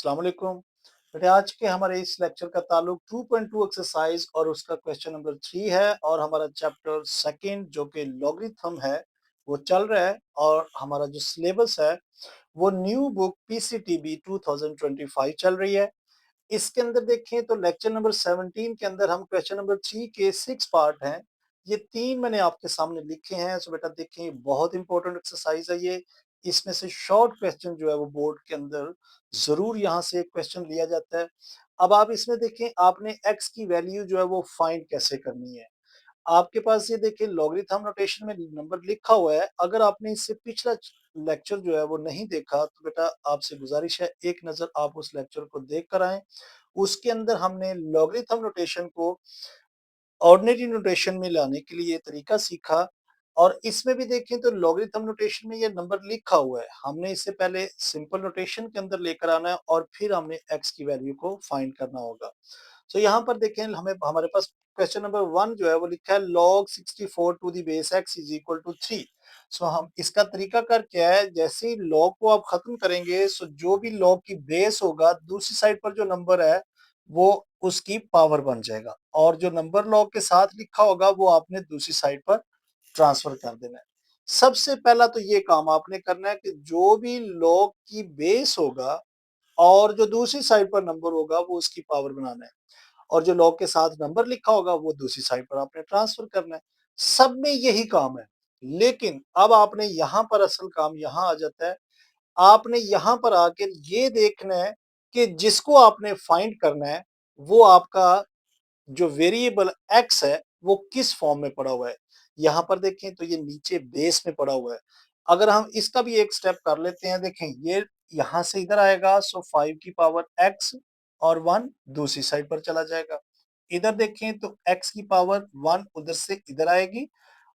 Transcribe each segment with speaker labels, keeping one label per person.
Speaker 1: अस्सलाम वालेकुम। बेटे आज के हमारे इस लेक्चर का ताल्लुक 2.2 एक्सरसाइज और उसका क्वेश्चन नंबर 3 है और हमारा चैप्टर सेकंड जो कि लॉगरिथम है वो चल रहा है और हमारा जो सिलेबस है वो न्यू बुक पीसीटीबी 2025 चल रही है। इसके अंदर देखें तो लेक्चर नंबर 17 के अंदर हम क्वेश्चन नंबर 3 के 6 पार्ट हैं। ये 3 मैंने आपके सामने लिखे हैं। सो बेटा देखें बहुत इंपॉर्टेंट एक्सरसाइज है ये। इसमें से शॉर्ट क्वेश्चन जो है वो बोर्ड के अंदर ज़रूर यहाँ से एक क्वेश्चन लिया जाता है। अब आप इसमें देखें आपने x की वैल्यू जो है वो फाइंड कैसे करनी है। आपके पास ये देखिए लॉगरिथम नोटेशन में नंबर लिखा हुआ है। अगर आपने इससे पिछला लेक्चर जो है वो नहीं देखा तो बेटा आपसे गुजारिश है एक नज़र आप उस लेक्चर को देख कर आएँ। उसके अंदर हमने लॉगरिथम नोटेशन को ऑर्डिनरी नोटेशन में लाने के लिए ये तरीका सीखा और इसमें भी देखें तो लॉगरिथम नोटेशन में ये नंबर लिखा हुआ है। हमने इससे पहले सिंपल नोटेशन के अंदर लेकर आना है और फिर हमने x की वैल्यू को फाइंड करना होगा। सो यहाँ पर देखें हमें हमारे पास क्वेश्चन नंबर 1 जो है वो लिखा है log 64 to the base x is equal to 3। So हम इसका तरीका कर क्या है, जैसे ही log को आप खत्म करेंगे सो जो भी log की बेस होगा दूसरी साइड पर जो नंबर है वो उसकी पावर बन जाएगा और जो नंबर log के साथ लिखा होगा वो आपने दूसरी साइड पर ट्रांसफर कर देना है। सबसे पहला तो ये काम आपने करना है कि जो भी log की बेस होगा और जो दूसरी साइड पर नंबर होगा वो उसकी पावर बनाना है और जो log के साथ नंबर लिखा होगा वो दूसरी साइड पर आपने ट्रांसफर करना है। सब में यही काम है, लेकिन अब आपने यहाँ पर असल काम यहाँ आ जाता है। आपने यहाँ पर आकर ये देखना है कि जिसको आपने फाइंड करना है वो आपका जो वेरिएबल x है वो किस फॉर्म में पड़ा हुआ है। यहाँ पर देखें तो ये नीचे बेस में पड़ा हुआ है। अगर हम इसका भी एक स्टेप कर लेते हैं, देखें ये यहाँ से इधर आएगा सो 5 की पावर x और 1 दूसरी साइड पर चला जाएगा। इधर देखें तो x की पावर 1 उधर से इधर आएगी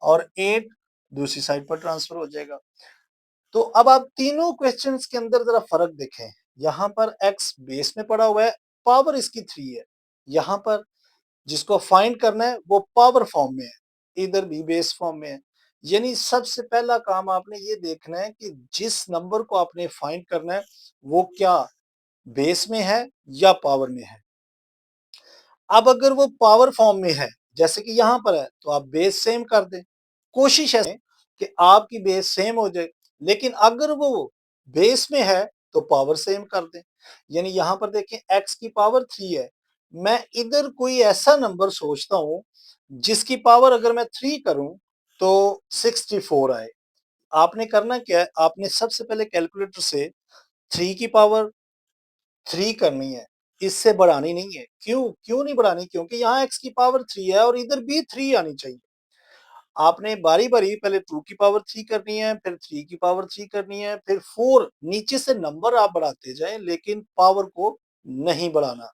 Speaker 1: और 8 दूसरी साइड पर ट्रांसफर हो जाएगा। तो अब आप तीनों क्वेश्चंस के अंदर जरा फर्क देखें। यहाँ पर x बेस में पड़ा हुआ है, पावर इसकी 3 है। यहाँ पर जिसको फाइंड करना है वो पावर फॉर्म में है, इधर भी बेस फॉर्म में है। यानी सबसे पहला काम आपने ये देखना है कि जिस नंबर को आपने फाइंड करना है वो क्या बेस में है या पावर में है। अब अगर वो पावर फॉर्म में है जैसे कि यहाँ पर है तो आप बेस सेम कर दें। कोशिश है कि आपकी बेस सेम हो जाए, लेकिन अगर वो बेस में है तो पावर सेम कर दें। यानी यहाँ पर देखें x की पावर 3 है, मैं इधर कोई ऐसा नंबर सोचता हूँ जिसकी पावर अगर मैं 3 करूं तो 64 आए। आपने करना क्या है, आपने सबसे पहले कैलकुलेटर से 3 की पावर 3 करनी है, इससे बढ़ानी नहीं है। क्यों क्यों नहीं बढ़ानी? क्योंकि यहाँ x की पावर 3 है और इधर भी 3 आनी चाहिए। आपने बारी बारी पहले 2 की पावर 3 करनी है, फिर 3 की पावर 3 करनी है, फिर 4 नीचे से नंबर आप बढ़ाते जाएं लेकिन पावर को नहीं बढ़ाना।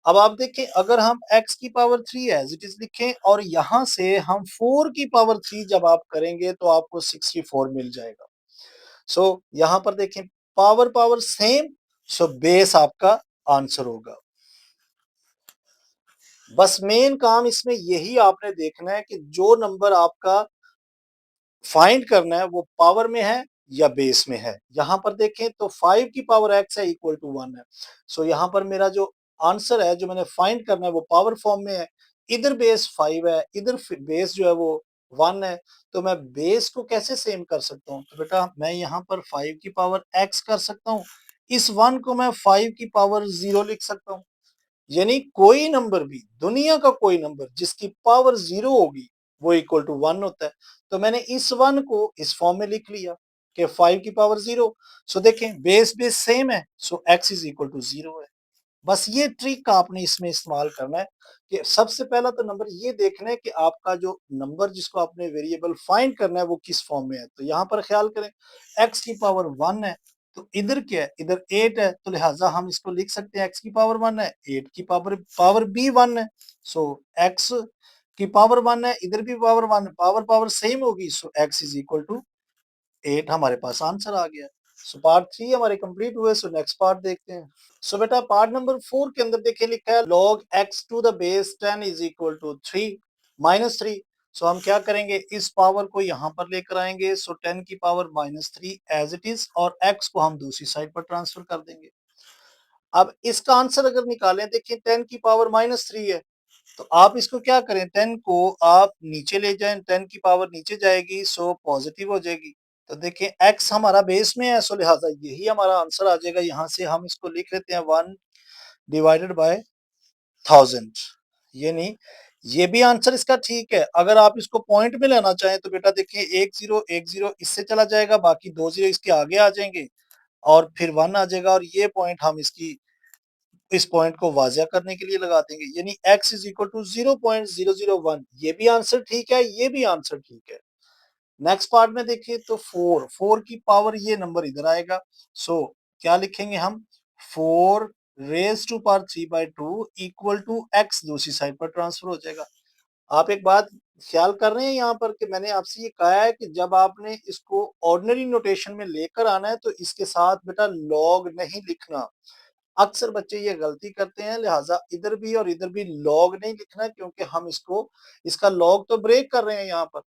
Speaker 1: अब आप देखें अगर हम x की पावर 3 एज इट इज लिखें और यहाँ से हम 4 की पावर 3 जब आप करेंगे तो आपको 64 मिल जाएगा। सो यहाँ पर देखें power power same, so base आपका आंसर होगा। बस मेन काम इसमें यही आपने देखना है कि जो नंबर आपका फाइंड करना है वो पावर में है या बेस में है। यहाँ पर देखें तो 5 की पावर x है इक्वल टू 1 है। सो यहाँ पर मेरा जो आंसर है जो मैंने फाइंड करना है वो पावर फॉर्म में है। इधर बेस 5 है, इधर बेस जो है वो 1 है। तो मैं बेस को कैसे सेम कर सकता हूँ? तो बेटा मैं यहाँ पर 5 की पावर x कर सकता हूँ, इस 1 को मैं 5 की पावर 0 लिख सकता हूँ। यानी कोई नंबर भी, दुनिया का कोई नंबर जिसकी पावर 0 होगी वो इक्वल टू 1 होता है। तो मैंने इस 1 को इस फॉर्म में लिख लिया कि 5 की पावर 0। सो देखें बेस बेस सेम है, सो x इज इक्वल टू 0 है। बस ये ट्रिक आपने इसमें इस्तेमाल करना है कि सबसे पहला तो नंबर ये देखना है कि आपका जो नंबर जिसको आपने वेरिएबल फाइंड करना है वो किस फॉर्म में है। तो यहाँ पर ख्याल करें x की पावर 1 है तो इधर क्या है, इधर 8 है, तो लिहाजा हम इसको लिख सकते हैं x की पावर 1 है, 8 की पावर भी 1 है। सो x की पावर 1 है, इधर भी पावर 1 है, पावर पावर सेम होगी, सो x इज इक्वल टू 8 हमारे पास आंसर आ गया। सो पार्ट 3 हमारे कंप्लीट हुए। सो नेक्स्ट पार्ट देखते हैं। सो बेटा पार्ट नंबर 4 के अंदर देखिए लिखा है log x to the base 10 is equal to 3 minus 3। So हम क्या करेंगे, इस पावर को यहाँ पर लेकर आएंगे। सो 10 की power minus 3 as it is और x को हम दूसरी साइड पर ट्रांसफर कर देंगे। अब इसका आंसर अगर निकालें, देखिए 10 की पावर -3 है, तो आप इसको क्या करें, 10 को आप नीचे ले जाएं, 10 की पावर नीचे जाएगी सो पॉजिटिव हो जाएगी। तो देखिए x हमारा बेस में है, सो लिहाजा यही हमारा आंसर आ जाएगा। यहाँ से हम इसको लिख लेते हैं 1 डिवाइडेड बाय 1000। यानी ये भी आंसर इसका ठीक है। अगर आप इसको पॉइंट में लेना चाहें तो बेटा देखिए 1010 इससे चला जाएगा, बाकी 2 जीरो इसके आगे आ जाएंगे और फिर 1 आ जाएगा, और ये पॉइंट हम इसकी इस पॉइंट को वाज़िया करने के लिए लगा देंगे, यानी x इज इक्वल टू 0.001। ये भी आंसर ठीक है, ये भी आंसर ठीक है। नेक्स्ट पार्ट में देखिए तो 4 की पावर ये नंबर इधर आएगा, सो क्या लिखेंगे हम, 4 raise to power 3/2 equal to x दूसरी साइड पर ट्रांसफर हो जाएगा। आप एक बात ख्याल कर रहे हैं यहाँ पर कि मैंने आपसे ये कहा है कि जब आपने इसको ऑर्डिनरी नोटेशन में लेकर आना है तो इसके साथ बेटा लॉग नहीं लिखना। अक्सर बच्चे ये गलती करते हैं, लिहाजा इधर भी और इधर भी लॉग नहीं लिखना, क्योंकि हम इसका लॉग तो ब्रेक कर रहे हैं यहाँ पर।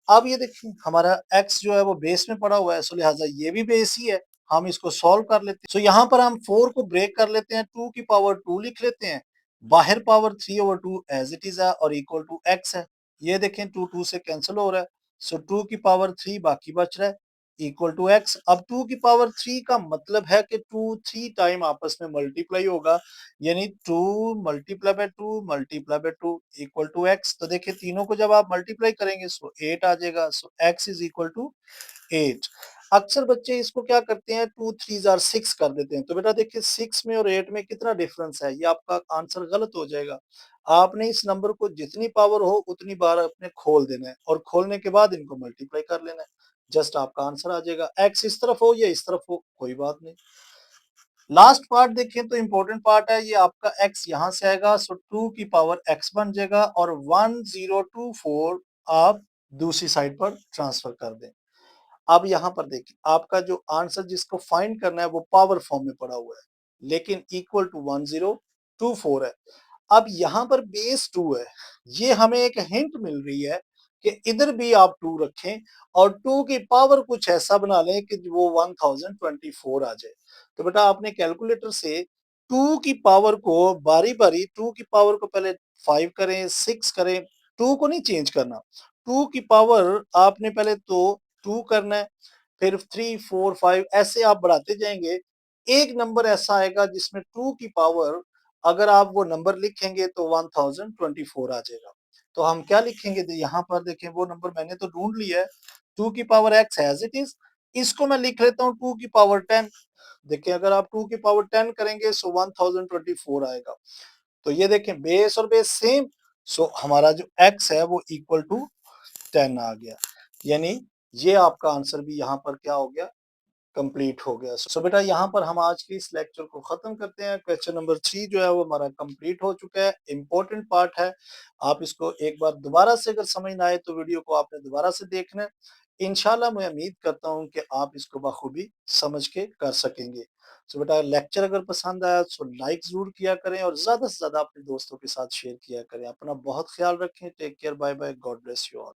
Speaker 1: अब ये देखिए हमारा x जो है वो बेस में पड़ा हुआ है, सो लिहाजा ये भी बेस ही है। हम इसको सॉल्व कर लेते हैं। सो यहाँ पर हम 4 को ब्रेक कर लेते हैं, 2 की पावर 2 लिख लेते हैं, बाहर पावर 3/2 एज इट इज है और इक्वल टू x है। ये देखें 2 2 से कैंसिल हो रहा है, सो 2 की पावर 3 बाकी बच रहा है इक्वल टू x। अब 2 की पावर 3 का मतलब है कि 2 3 टाइम आपस में मल्टीप्लाई होगा, यानी 2 multiply by 2 equal to x। तो देखिए तीनों को जब आप मल्टीप्लाई करेंगे सो 8 आ जाएगा, सो x इज इक्वल टू 8। अक्सर बच्चे इसको क्या करते हैं, 2 3 जार 6 कर देते हैं। तो बेटा देखिए 6 में और 8 में कितना डिफरेंस है, ये आपका आंसर गलत हो जाएगा। आपने इस नंबर को जितनी पावर हो उतनी बार अपने खोल देना है और खोलने के बाद इनको मल्टीप्लाई कर लेना है, जस्ट आपका आंसर आ जाएगा। x इस तरफ हो या इस तरफ हो कोई बात नहीं। लास्ट पार्ट देखें तो इंपॉर्टेंट पार्ट है, ये आपका x यहाँ से आएगा, सो 2 की पावर x बन जाएगा और 1024 आप दूसरी साइड पर ट्रांसफर कर दें। अब यहाँ पर देखिए आपका जो आंसर जिसको फाइंड करना है वो पावर फॉर्म में पड़ा हुआ है, लेकिन इक्वल टू 1024 है। अब यहाँ पर बेस 2 है, ये हमें एक हिंट मिल रही है कि इधर भी आप 2 रखें और 2 की पावर कुछ ऐसा बना लें कि वो 1024 आ जाए। तो बेटा आपने कैलकुलेटर से 2 की पावर को बारी-बारी 2 की पावर को पहले 5 करें, 6 करें, 2 को नहीं चेंज करना। 2 की पावर आपने पहले तो 2 करना है, फिर 3 4 5 ऐसे आप बढ़ाते जाएंगे। एक नंबर ऐसा आएगा जिसमें 2 की पावर अगर आप वो नंबर लिखेंगे तो 1024 आ जाएगा। तो हम क्या लिखेंगे, यहाँ पर देखें वो नंबर मैंने तो ढूंढ लिया है, 2 की power x as it is. इसको मैं लिख लेता हूँ 2 की पावर 10। देखिए अगर आप 2 की पावर 10 करेंगे सो 1024 आएगा। तो ये देखें बेस और बेस सेम, सो हमारा जो x है वो इक्वल टू 10 आ गया, यानी ये आपका आंसर भी यहाँ पर क्या हो गया, कंप्लीट हो गया। सो बेटा यहाँ पर हम आज के इस लेक्चर को खत्म करते हैं। क्वेश्चन नंबर 3 जो है वो हमारा कंप्लीट हो चुका है, इंपॉर्टेंट पार्ट है। आप इसको एक बार दोबारा से अगर समझ ना आए तो वीडियो को आपने दोबारा से देखना है। इंशाल्लाह मैं उम्मीद करता हूँ कि आप इसको बखूबी समझ के कर सकेंगे। सो बेटा लेक्चर अगर पसंद आया तो लाइक जरूर किया करें और ज्यादा से ज्यादा अपने दोस्तों के साथ शेयर किया करें। अपना बहुत ख्याल रखें। Take care, bye bye, God bless you all.